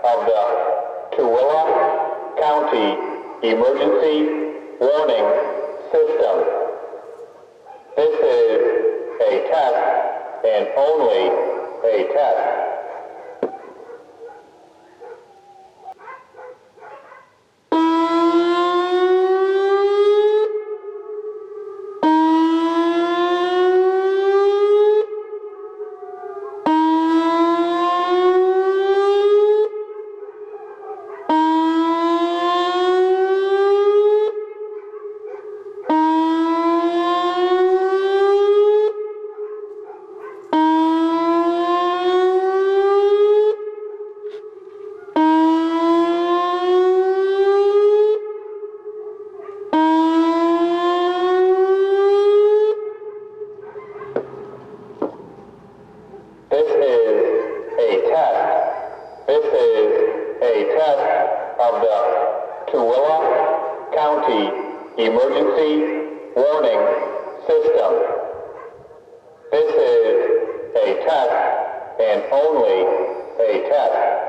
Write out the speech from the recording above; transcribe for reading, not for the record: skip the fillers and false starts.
of the Tooele County Emergency Warning System. This is a test and only a test. This is a test of the Tooele County Emergency Warning System. This is a test and only a test.